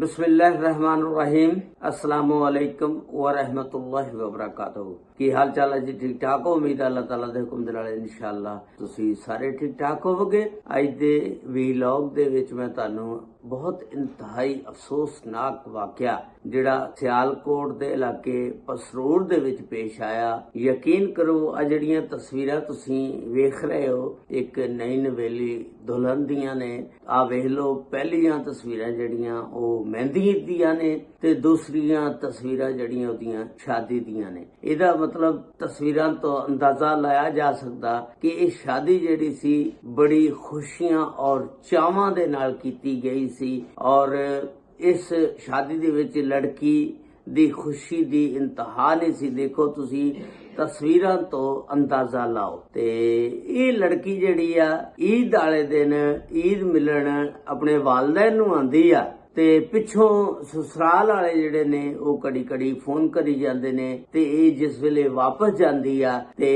बिस्मिल्लाहिर्रहमानिर्रहीम। अस्सलामु अलैकुम व रहमतुल्लाहि व बरकातहू। की हाल चाल है जी? ठीक ठाक हो? उम्मीद है अल्लाह ताला दे हुक्म दे नाल इंशाअल्लाह तुसी सारे ठीक ठाक होवोगे। अज दे वीलॉग दे विच मैं तुहानू बहुत इंतहाई अफसोसनाक वाकया जिहड़ा सियालकोट दे इलाके पसरूर दे विच पेश आया। यकीन करो आ जिहड़ियां तस्वीरां तुसी वेख रहे हो एक नई नवेली दुल्हन दियां ने। आ वेख लो पहलियां तस्वीरां जिहड़ियां ओ मेहंदी दियां ने ते दूसरियां तस्वीरां जिहड़ियां ओदियां शादी दियां ने। इहदा मतलब तस्वीरां तो अंदाजा लाया जा सकदा कि इह शादी जिहड़ी सी बड़ी खुशियां और चावां दे नाल कीती गई सी और इस शादी दे विच लड़की दी खुशी दी इंतहा नहीं सी। देखो तुसी तस्वीरां तो अंदाजा लाओ ते ये लड़की जिहड़ी आ ईद वाले दिन ईद मिलन अपने वालदैन नूं आंदी आ ते पिछों ससुराल वाले जिहड़े ने ओ कड़ी कड़ी फोन करी जांदे ने ते ये जिस वेले वापस जांदी आ ते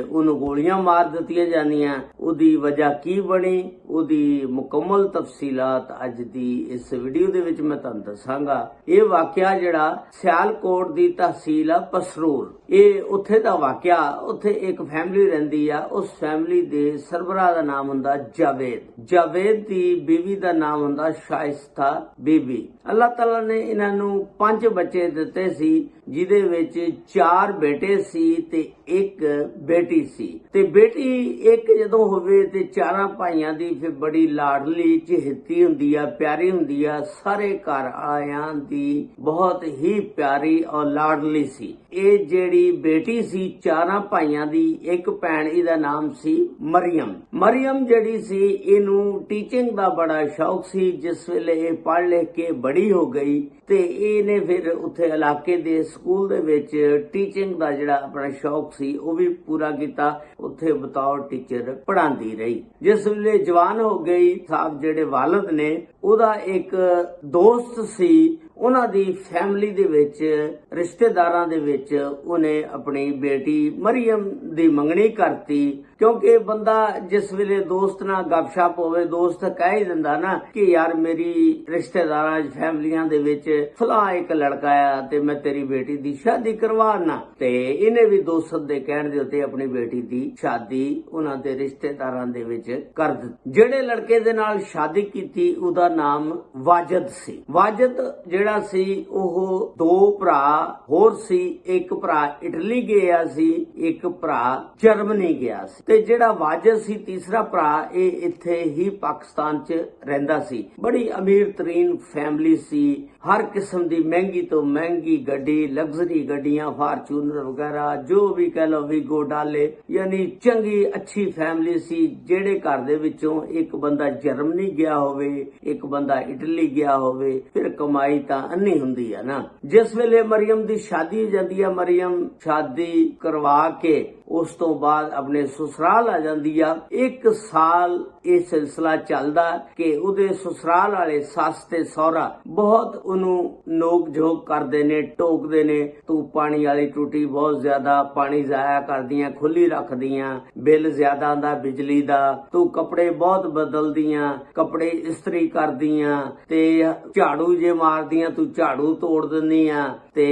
उन्हें गोलियां मार दित्तियां जांदियां। उदी वजह की बनी उदी मुकम्मल तफसीलात अज दी इस वीडियो दे विच मैं तुहानू दसांगा। ये वाकया जिहड़ा सियालकोट दी तहसील आ पसरूर, ये उत्थे दा वाकया। उत्थे एक फैमिली रहिंदी आ, उस फैमिली दे सरबराह दा नाम हुंदा जावेद। जावेद दी बीवी दा नाम हुंदा शाइस्ता बीबी। अल्लाह ताला ने इन्हां नूं 5 बच्चे दिते सी, जिदे विच 4 बेटे सी ते 1 बेटी सी। ते बेटी एक जदों होवे ते 4 भाइयां दी फिर बड़ी लाडली चहेती हुंदी आ, प्यारी हुंदी आ। सारे घर आयां दी बहुत ही प्यारी और लाडली सी। ये जेड़ी बेटी सी 4 भाइयां दी, एक भैन इहदा नाम सी मरियम। मरियम जेड़ी सी इनू टीचिंग दा बड़ा शौक सी। जिस वेले ये पढ़ लिख के बड़ी हो गई ते इहने फिर उत्थे इलाके दे स्कूल दे विच टीचिंग दा जिहड़ा अपना शौक सी वो भी पूरा कीता। उत्थे बतौर टीचर पढ़ांदी रही। जिस वेले जवान हो गई, साहब जिहड़े वालिद ने ओदा एक दोस्त सी, उन्हां दी फैमिली दे विच रिश्तेदारां दे विच उन्हें अपनी बेटी मरियम दी मंगनी करती। क्योंकि बंदा जिस वेले दोस्त ना गपशप होवे, दोस्त कह ही दिंदा ना कि यार मेरी रिश्तेदारां फैमिलियां दे विच फलां एक लड़का आ ते मैं तेरी बेटी दी शादी करवाना। ते इन्हें भी दोस्त दे कहण दे उत्ते अपनी बेटी दी शादी उन्हां दे रिश्तेदारां दे विच कर दित्ती। जेड़े लड़के दे नाल शादी कीती उदा नाम वाजिद सी। वाजिद जिहड़ा सी ओह 2 भरा होर सी। एक भरा इटली गया सी, एक भरा जर्मनी गया सी ते जिहड़ा वाजिद सी तीसरा भरा ये इत्थे ही पाकिस्तान च रहिंदा सी। बड़ी अमीर तरीन फैमिली सी। हर किस्म दी महंगी तो महंगी गड्डी, लग्जरी गड्डियां, फार्चूनर वगैरह जो भी कह लो, वीगो डाले, यानी चंगी अच्छी फैमिली सी। जेड़े घर दे विचों एक बंदा जर्मनी गया होवे, एक बंदा इटली गया होवे, फिर कमाई तां अन्नी हुंदी है ना। जिस वेले मरियम दी शादी हो जांदी है, मरियम शादी करवा के उस तो बाद अपने ससुराल आ जांदी आ। 1 साल ये सिलसिला चलदा कि उहदे ससुराल वाले सस ते सौहरा बहुत उन्हों नोक झोंक करदे ने, टोकदे ने। तू पानी वाली टूटी बहुत ज्यादा पानी जाया करदियां, खुली रखदियां, बिल ज्यादा आंदा बिजली दा। तू कपड़े बहुत बदलदियां, कपड़े इस्त्री करदियां ते झाड़ू जे मारदियां तू झाड़ू तोड़ दिंदियां ते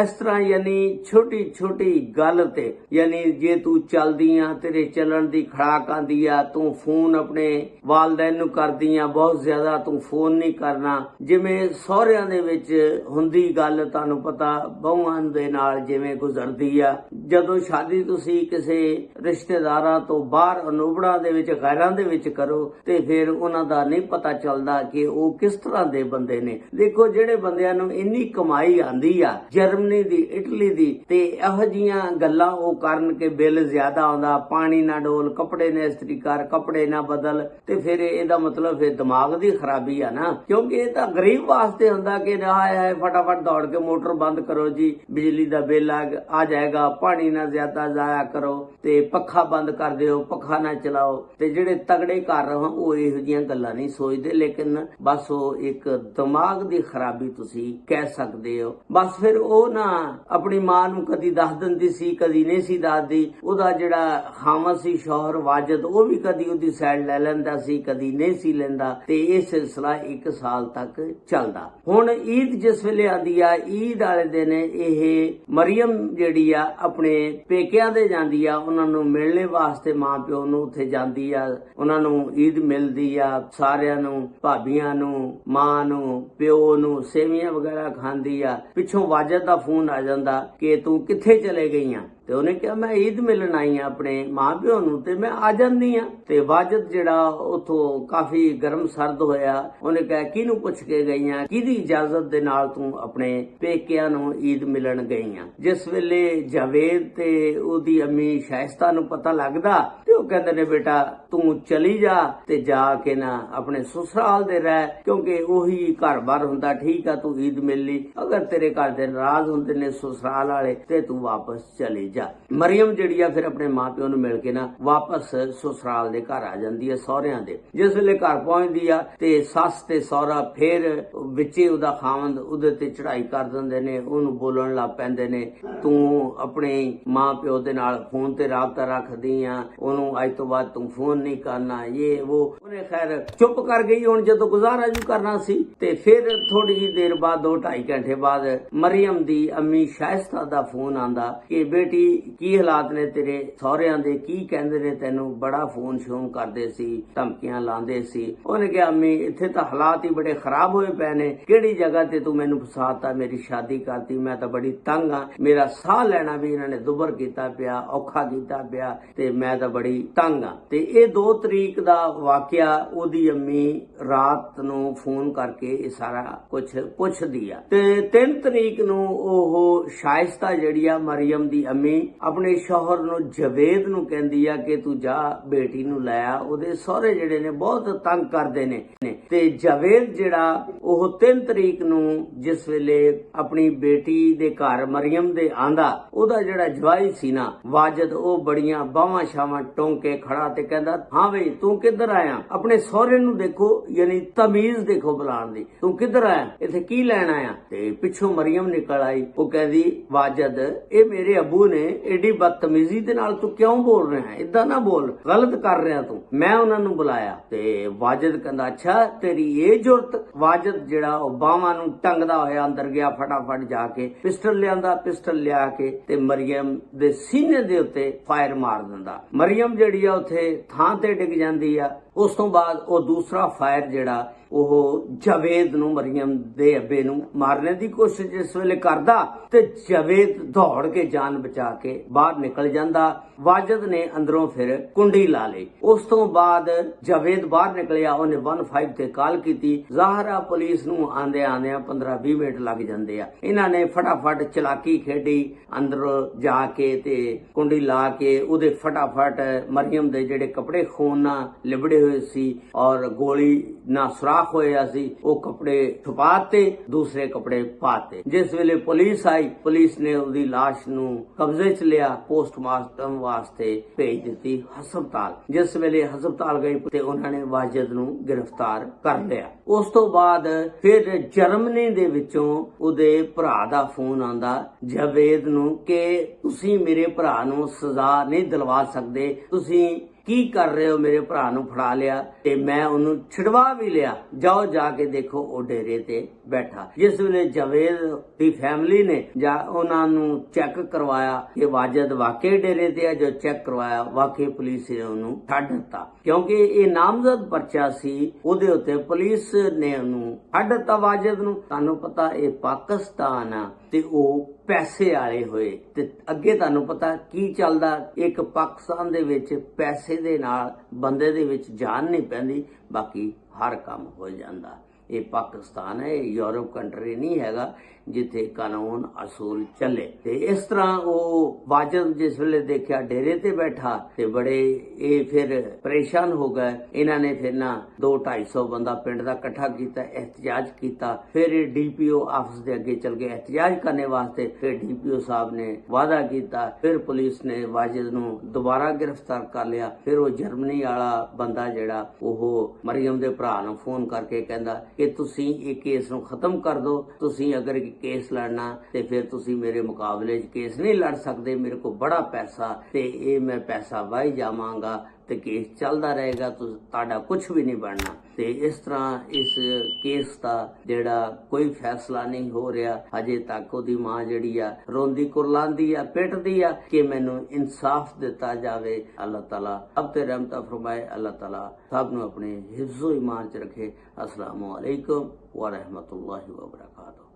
इस तरह यानी छोटी छोटी गल ते यानी जे तू चलदियां तेरे चलन दी खड़ाक आंदी आ, तू फोन अपने वालदैन नूं करदियां, बहुत ज्यादा तू फोन नहीं करना। जिवें सहुरियां दे विच हुंदी गल तुहानूं पता बहुआं दे नाल जिवें गुजरदी आ। जदों शादी तुसीं किसे रिश्तेदारां तो बाहर अनोबड़ा दे विच गैरां दे विच करो ते फिर उन्हां दा नहीं पता चलदा कि वो किस तरह दे बंदे ने। देखो जिहड़े बंदियां नूं इन्नी कमाई आंदी आ जर्मनी दी, इटली दी, ते इहो जिहियां गल्लां वो करन के बिल ज्यादा आंदा, पानी ना डोल, कपड़े ने इस्त्री कर, कपड़े ना बदल, ते फिर ਇਹਦਾ मतलब फिर दिमाग दी खराबी है ना। क्योंकि ये तो गरीब वास्ते हुंदा कि हाय फटाफट दौड़ के मोटर बंद करो जी, बिजली दा बिल आ जाएगा, पानी ना ज्यादा जाया करो ते पखा बंद कर दिओ, पखा ना चलाओ। ते जिहड़े तगड़े घर हों वो इहो जिहियां गल्लां नहीं सोचदे, लेकिन बस वो एक दिमाग दी खराबी तुसी कह सकदे हो। बस फिर वो ना अपनी मां नूं कदी दस दिंदी सी, कदी नहीं सी दसदी ਸੀ। ਉਹਦਾ ਜਿਹੜਾ ਖਾਮਦ ਸੀ ਸ਼ੌਹਰ ਵਾਜਦ, ਉਹ ਵੀ ਕਦੀ ਉਹਦੀ ਸਾਈਡ ਲੈ ਲੈਂਦਾ ਸੀ, ਕਦੀ ਨਹੀਂ ਸੀ ਲੈਂਦਾ, ਤੇ ਇਹ ਸਿਲਸਿਲਾ 1 ਸਾਲ ਤੱਕ ਚੱਲਦਾ। ਹੁਣ ਈਦ ਜਿਸ ਵੇਲੇ ਆਉਂਦੀ ਆ, ਈਦ ਵਾਲੇ ਦਿਨ ਇਹ ਮਰੀਮ ਜਿਹੜੀ ਆ ਆਪਣੇ ਪੇਕਿਆਂ ਦੇ ਜਾਂਦੀ ਆ, ਉਹਨਾਂ ਨੂੰ ਮਿਲਣੇ ਵਾਸਤੇ ਮਾਂ ਪਿਓ ਨੂੰ ਉੱਥੇ ਜਾਂਦੀ ਆ, ਉਹਨਾਂ ਨੂੰ ਈਦ ਮਿਲਦੀ ਆ, ਸਾਰਿਆਂ ਨੂੰ, ਭਾਬੀਆਂ ਨੂੰ, ਮਾਂ ਨੂੰ, ਪਿਓ ਨੂੰ ਸੇਵੀਆਂ ਵਗੈਰਾ ਖਾਂਦੀ ਆ। ਪਿੱਛੋਂ ਵਾਜਦ ਦਾ ਫੋਨ ਆ ਜਾਂਦਾ ਕਿ ਤੂੰ ਕਿੱਥੇ ਚਲੇ ਗਈਆਂ, ਤੇ ਉਹਨੇ ਕਿਹਾ ਮੈਂ ਈਦ ਮਿਲਣ ਆਈ ਆ ਆਪਣੇ ਮਾਂ ਪਿਓ ਨੂੰ, ਤੇ ਮੈਂ ਆ ਜਾਂਦੀ ਆ। ਤੇ ਵਾਜਦ ਜਿਹੜਾ ਉਥੋਂ ਕਾਫੀ ਗਰਮ ਸਰਦ ਹੋਇਆ, ਉਹਨੇ ਕਿਹਾ ਕਿਹਨੂੰ ਪੁੱਛ ਕੇ ਗਈਆਂ, ਕਿਹਦੀ ਇਜਾਜ਼ਤ ਦੇ ਨਾਲ ਤੂੰ ਆਪਣੇ ਪੇਕਿਆਂ ਨੂੰ ਈਦ ਮਿਲਣ ਗਈਆਂ। ਜਿਸ ਵੇਲੇ ਜਾਵੇਦ ਤੇ ਉਹਦੀ ਅੰਮੀ ਸ਼ਾਇਸਤਾ ਨੂੰ ਪਤਾ ਲੱਗਦਾ, ਤੇ ਉਹ ਕਹਿੰਦੇ ਨੇ ਬੇਟਾ ਤੂੰ ਚਲੀ ਜਾ ਤੇ ਜਾ ਕੇ ਨਾ ਆਪਣੇ ਸਸੁਰਾਲ ਦੇ ਰਹਿ, ਕਿਉਂਕਿ ਉਹੀ ਘਰ-ਬਾਰ ਹੁੰਦਾ। ਠੀਕ ਆ ਤੂੰ ਈਦ ਮਿਲ ਲਈ, ਅਗਰ ਤੇਰੇ ਘਰ ਦੇ ਨਾਰਾਜ਼ ਹੁੰਦੇ ਨੇ ਸਸੁਰਾਲ ਵਾਲੇ ਤੇ ਤੂੰ ਵਾਪਸ ਚਲੀ ਜਾ। ਮਰੀਮ ਜਿਹੜੀ ਆ ਫਿਰ ਆਪਣੇ ਮਾਪਿਓ ਨੂੰ ਮਿਲ ਕੇ ਨਾ ਵਾਪਸ ਸਸੁਰਾਲ ਦੇ ਘਰ ਆ ਜਾਂਦੀ ਹੈ, ਸਹੁਰਿਆਂ ਦੇ। ਜਿਸ ਵੇਲੇ ਘਰ ਪਹੁੰਚਦੀ ਆ ਤੇ ਸੱਸ ਤੇ ਸਹੁਰਾ ਫਿਰ ਵਿੱਚੇ ਉਹਦਾ ਖਾਵੰਦ ਉਹਦੇ ਤੇ ਚੜਾਈ ਕਰ ਦਿੰਦੇ ਨੇ, ਉਹਨੂੰ ਬੋਲਣ ਲੱਗ ਪੈਂਦੇ ਨੇ, ਤੂੰ ਆਪਣੇ ਮਾਂ ਪਿਓ ਦੇ ਨਾਲ ਫੋਨ ਤੇ ਰਾਬਤਾ ਰੱਖਦੀ ਆ, ਉਹਨੂੰ ਅੱਜ ਤੋਂ ਬਾਅਦ ਤੂੰ ਫੋਨ ਨਹੀਂ ਕਰਨਾ, ਇਹ ਉਹ। ਉਹਨੇ ਖੈਰ ਚੁੱਪ ਕਰ ਗਈ। ਹੁਣ ਜਦੋਂ ਗੁਜ਼ਾਰਾ ਜੂ ਕਰਨਾ ਸੀ, ਤੇ ਫਿਰ ਥੋੜੀ ਜਿਹੀ ਦੇਰ ਬਾਅਦ 2-2.5 ਘੰਟੇ ਬਾਅਦ ਮਰੀਮ ਦੀ ਅੰਮੀ ਸ਼ਾਇਸਤਾ ਦਾ ਫੋਨ ਆਂਦਾ ਕਿ ਬੇਟੀ ਕੀ ਹਾਲਾਤ ਨੇ ਤੇਰੇ ਸਹੁਰਿਆਂ ਦੇ, ਕੀ ਕਹਿੰਦੇ ਨੇ ਤੈਨੂੰ, ਬੜਾ ਫੋਨ ਸ਼ੋਨ ਕਰਦੇ ਸੀ, ਧਮਕੀਆਂ ਲਾਉਂਦੇ ਸੀ। ਉਹਨੇ ਕਿਹਾ ਅੰਮੀ ਇੱਥੇ ਤਾਂ ਹਾਲਾਤ ਹੀ ਬੜੇ ਖਰਾਬ ਹੋਏ ਪਏ ਨੇ, ਕਿਹੜੀ ਜਗ੍ਹਾ ਤੇ ਤੂੰ ਮੈਨੂੰ ਫਸਾਤਾ, ਮੇਰੀ ਸ਼ਾਦੀ ਕਰਤੀ, ਮੈਂ ਤਾਂ ਬੜੀ ਤੰਗ ਆ, ਮੇਰਾ ਸਾਹ ਲੈਣਾ ਵੀ ਇਹਨਾਂ ਨੇ ਦੁੱਬਰ ਕੀਤਾ ਪਿਆ, ਔਖਾ ਕੀਤਾ ਪਿਆ, ਤੇ ਮੈਂ ਤਾਂ ਬੜੀ ਤੰਗ ਆ। ਤੇ ਇਹ 2 ਤਰੀਕ ਦਾ ਵਾਕਿਆ ਉਹਦੀ ਅੰਮੀ ਰਾਤ ਨੂੰ ਫੋਨ ਕਰਕੇ ਇਹ ਸਾਰਾ ਕੁਝ ਪੁੱਛਦੀ ਆ। ਤੇ 3 ਤਰੀਕ ਨੂੰ ਉਹ ਸ਼ਾਇਸਤਾ ਜਿਹੜੀ ਆ ਮਰੀਮ ਦੀ ਅੰਮੀ ਆਪਣੇ ਸ਼ੌਹਰ ਨੂੰ ਜਾਵੇਦ ਨੂੰ ਕਹਿੰਦੀ ਆ ਕਿ ਤੂੰ ਜਾ ਬੇਟੀ ਨੂੰ ਲੈ ਆ, ਉਹਦੇ ਸਹੁਰੇ ਜਿਹੜੇ ਨੇ ਬਹੁਤ ਤੰਗ ਕਰਦੇ ਨੇ। ਤੇ ਜਾਵੇਦ ਜਿਹੜਾ ਉਹ 3 ਤਰੀਕ ਨੂੰ ਜਿਸ ਵੇਲੇ ਆਪਣੀ ਬੇਟੀ ਦੇ ਘਰ ਮਰੀਮ ਦੇ ਆਂਦਾ, ਉਹਦਾ ਜਿਹੜਾ ਜਵਾਈ ਸੀ ਨਾ ਵਾਜਦ, ਉਹ ਬੜੀਆਂ ਬਾਹਾਂ ਛਾਵਾਂ ਟੋਂਕ ਕੇ ਖੜਾ ਤੇ ਕਹਿੰਦਾ ਹਾਂ ਬਈ ਤੂੰ ਕਿੱਧਰ ਆਇਆ, ਆਪਣੇ ਸਹੁਰੇ ਨੂੰ ਦੇਖੋ, ਯਾਨੀ ਤਮੀਜ਼ ਦੇਖੋ ਬੁਲਾਉਣ ਦੀ, ਤੂੰ ਕਿੱਧਰ ਆਇਆ, ਇੱਥੇ ਕੀ ਲੈਣ ਆਇਆ। ਤੇ ਪਿੱਛੋਂ ਮਰੀਮ ਨਿਕਲ ਆਈ, ਉਹ ਕਹਿੰਦੀ ਵਾਜਦ ਇਹ ਮੇਰੇ ਅੱਬੂ ਨੇ, ਏਡੀ ਬਦਤਮੀਜ਼ੀ ਦੇ ਨਾਲ ਤੂੰ ਕਿਉਂ ਬੋਲ ਰਿਹਾ, ਇਦਾਂ ਨਾ ਬੋਲ, ਗਲਤ ਕਰ ਰਿਹਾ ਤੂੰ, ਮੈਂ ਉਹਨਾਂ ਨੂੰ ਬੁਲਾਇਆ। ਤੇ ਵਾਜਦ ਕਹਿੰਦਾ ਅੱਛਾ ਤੇਰੀ ਇਹ ਜੁਰਤ। ਵਾਜਦ ਜਿਹੜਾ ਉਹ ਬਾਹਾਂ ਨੂੰ ਟੰਗਦਾ ਹੋਇਆ ਅੰਦਰ ਗਿਆ, ਫਟਾਫਟ ਜਾ ਕੇ ਪਿਸਟਲ ਲਿਆਂਦਾ, ਪਿਸਟਲ ਲਿਆ ਕੇ ਤੇ ਮਰੀਮ ਦੇ ਸੀਨੇ ਦੇ ਉੱਤੇ ਫਾਇਰ ਮਾਰ ਦਿੰਦਾ। ਮਰੀਮ ਜਿਹੜੀ ਆ ਉੱਥੇ ਥਾਂ ਤੇ ਡਿੱਗ ਜਾਂਦੀ ਆ। ਉਸ ਤੋਂ ਬਾਅਦ ਉਹ ਦੂਸਰਾ ਫਾਇਰ ਜਿਹੜਾ ਉਹ ਜਾਵੇਦ ਨੂੰ, ਮਰੀਮ ਦੇ ਅੱਬੇ ਨੂੰ ਮਾਰਨੇ ਦੀ ਕੋਸ਼ਿਸ਼ ਜਿਸ ਵੇਲੇ ਕਰਦਾ, ਤੇ ਜਾਵੇਦ ਦੌੜ ਕੇ ਜਾਨ ਬਚਾ ਕੇ ਬਾਹਰ ਨਿਕਲ ਜਾਂਦਾ। ਵਾਜਦ ਨੇ ਅੰਦਰੋਂ ਫਿਰ ਕੁੰਡੀ ਲਾ ਲਈ। ਉਸ ਤੋਂ ਬਾਅਦ ਜਾਵੇਦ ਬਾਹਰ ਨਿਕਲਿਆ, ਉਹਨੇ 15 ਤੇ ਕਾਲ ਕੀਤੀ। ਜ਼ਾਹਰਾ ਪੁਲਿਸ ਨੂੰ ਆਂਦਿਆਂ 15-20 ਮਿੰਟ ਲੱਗ ਜਾਂਦੇ ਆ। ਇਹਨਾਂ ਨੇ ਫਟਾਫਟ ਚਲਾਕੀ ਖੇਡੀ, ਅੰਦਰ ਜਾ ਕੇ ਤੇ ਕੁੰਡੀ ਲਾ ਕੇ ਉਹਦੇ ਫਟਾਫਟ ਮਰੀਮ ਦੇ ਜਿਹੜੇ ਕੱਪੜੇ ਖੂਨ ਨਾਲ ਲਿਬੜੇ ਹੋਏ ਸੀ ਔਰ ਗੋਲੀ ਨਾ ਸੁਰਾਖ ਹੋਇਆ ਸੀ, ਉਹ ਕੱਪੜੇ ਛੁਪਾਤੇ, ਦੂਸਰੇ ਕੱਪੜੇ ਪਾਤੇ। ਜਿਸ ਵੇਲੇ ਪੁਲਿਸ ਆਈ, ਪੁਲਿਸ ਨੇ ਉਹਦੀ ਲਾਸ਼ ਨੂੰ ਕਬਜ਼ੇ 'ਚ ਲਿਆ, ਪੋਸਟਮਾਰਟਮ ਵਾਸਤੇ ਭੇਜ ਦਿੱਤੀ ਹਸਪਤਾਲ। ਜਿਸ ਵੇਲੇ ਹਸਪਤਾਲ ਗਏ ਤੇ ਉਹਨਾਂ ਨੇ ਵਾਜਦ ਨੂੰ ਗ੍ਰਿਫਤਾਰ ਕਰ ਲਿਆ। ਉਸ ਤੋਂ ਬਾਅਦ ਫਿਰ ਜਰਮਨੀ ਦੇ ਵਿੱਚੋਂ ਉਹਦੇ ਭਰਾ ਦਾ ਫੋਨ ਆਂਦਾ ਜਾਵੇਦ ਨੂੰ ਕਿ ਤੁਸੀਂ ਮੇਰੇ ਭਰਾ ਨੂੰ ਸਜ਼ਾ ਨਹੀਂ ਦਿਲਵਾ ਸਕਦੇ, ਤੁਸੀਂ ਕੀ ਕਰ ਰਹੇ ਹੋ, ਮੇਰੇ ਭਰਾ ਨੂੰ ਫੜਾ ਲਿਆ ਤੇ ਮੈਂ ਉਹਨੂੰ ਛਡਵਾ ਵੀ ਲਿਆ, ਜਾਓ ਜਾ ਕੇ ਦੇਖੋ ਉਹ ਡੇਰੇ ਤੇ ਬੈਠਾ। ਜਿਸ ਵੇਲੇ ਜਾਵੇਦ ਦੀ ਫੈਮਿਲੀ ਨੇ ਉਹਨਾਂ ਨੂੰ ਚੈੱਕ ਕਰਵਾਇਆ ਕਿ ਵਾਜਦ ਵਾਕਈ ਡੇਰੇ ਤੇ ਆ, ਜੋ ਚੈੱਕ ਕਰਵਾਇਆ ਵਾਕਈ ਪੁਲਿਸ ਨੇ ਉਹਨੂੰ ਛੱਡ ਦਿੱਤਾ, ਕਿਉਂਕਿ ਇਹ ਨਾਮਜ਼ਦ ਪਰਚਾ ਸੀ, ਉਹਦੇ ਉੱਤੇ ਪੁਲਿਸ ਨੇ ਉਹਨੂੰ ਛੱਡ ਦਿੱਤਾ ਵਾਜਦ ਨੂੰ। ਤੁਹਾਨੂੰ ਪਤਾ ਇਹ ਪਾਕਿਸਤਾਨ ਆ ਤੇ ਉਹ ਪੈਸੇ ਵਾਲੇ ਹੋਏ, ਤੇ ਅੱਗੇ ਤੁਹਾਨੂੰ ਪਤਾ ਕੀ ਚੱਲਦਾ, ਇੱਕ ਪਾਕਿਸਤਾਨ ਦੇ ਵਿੱਚ ਪੈਸੇ ਦੇ ਨਾਲ ਬੰਦੇ ਦੇ ਵਿੱਚ ਜਾਨ ਨਹੀਂ ਪੈਂਦੀ, ਬਾਕੀ ਹਰ ਕੰਮ ਹੋ ਜਾਂਦਾ। ਇਹ ਪਾਕਿਸਤਾਨ ਹੈ, ਯੂਰਪ ਕੰਟਰੀ ਨਹੀਂ ਹੈਗਾ ਜਿੱਥੇ ਕਾਨੂੰਨ ਅਸੂਲ ਚੱਲੇ। ਤੇ ਇਸ ਤਰ੍ਹਾਂ ਉਹ ਵਾਜਦ ਜਿਸ ਵੇਲੇ ਦੇਖਿਆ ਡੇਰੇ ਤੇ ਬੈਠਾ ਤੇ ਬੜੇ ਇਹ ਫਿਰ ਪਰੇਸ਼ਾਨ ਹੋ ਗਏ। ਇਹਨਾਂ ਨੇ ਫਿਰ ਨਾ 200-250 ਬੰਦਾ ਪਿੰਡ ਦਾ ਇਕੱਠਾ ਕੀਤਾ, एहतजाज ਕੀਤਾ। ਫਿਰ ਇਹ ਡੀਪੀਓ ਆਫਿਸ ਦੇ ਅੱਗੇ ਚਲ ਗਏ एहतजाज करने ਵਾਸਤੇ। ਫਿਰ ਡੀਪੀਓ ਸਾਹਿਬ ਨੇ ਵਾਅਦਾ ਕੀਤਾ, ਫਿਰ ਪੁਲਿਸ ਨੇ ਵਾਜਦ ਨੂੰ ਦੁਬਾਰਾ ਗ੍ਰਿਫਤਾਰ ਕਰ ਲਿਆ। ਫਿਰ ਉਹ ਜਰਮਨੀ ਵਾਲਾ ਬੰਦਾ ਜਿਹੜਾ ਉਹ ਮਰੀਮ ਦੇ ਭਰਾ ਨੂੰ ਫੋਨ ਕਰਕੇ ਕਹਿੰਦਾ ਕਿ ਤੁਸੀਂ ਇਹ ਕੇਸ ਨੂੰ ਖਤਮ ਕਰ ਦਿਓ। ਤੁਸੀਂ ਅਗਰ ਇਹ ਕੇਸ ਲੜਨਾ ਤੇ ਫਿਰ ਤੁਸੀਂ ਮੇਰੇ ਮੁਕਾਬਲੇ 'ਚ ਕੇਸ ਨਹੀਂ ਲੜ ਸਕਦੇ। ਮੇਰੇ ਕੋਲ ਬੜਾ ਪੈਸਾ ਤੇ ਇਹ ਮੈਂ ਪੈਸਾ ਵਾਹੀ ਜਾਵਾਂਗਾ ਤੇ ਕੇਸ ਚੱਲਦਾ ਰਹੇਗਾ, ਤੁਹਾਡਾ ਕੁਝ ਵੀ ਨਹੀਂ ਬਣਨਾ। ਤੇ ਇਸ ਤਰ੍ਹਾਂ ਇਸ ਕੇਸ ਦਾ ਜਿਹੜਾ ਕੋਈ ਫੈਸਲਾ ਨਹੀਂ ਹੋ ਰਿਹਾ ਅਜੇ ਤੱਕ। ਉਹਦੀ ਮਾਂ ਜਿਹੜੀ ਆ ਰੋਂਦੀ ਕੁਰਲਾਉਂਦੀ ਆ, ਪਿੱਟਦੀ ਆ ਕਿ ਮੈਨੂੰ ਇਨਸਾਫ ਦਿੱਤਾ ਜਾਵੇ। ਅੱਲਾਹ ਤਾਲਾ ਸਭ ਤੇ ਰਹਿਮਤਾਂ ਫਰਮਾਏ। ਅੱਲਾਹ ਤਾਲਾ ਸਭ ਨੂੰ ਆਪਣੇ ਹਿਫਜ਼ੋ ਈਮਾਨ 'ਚ ਰੱਖੇ। अस्सलामु अलैकुम व रहमतुल्लाहि व बरकातहू।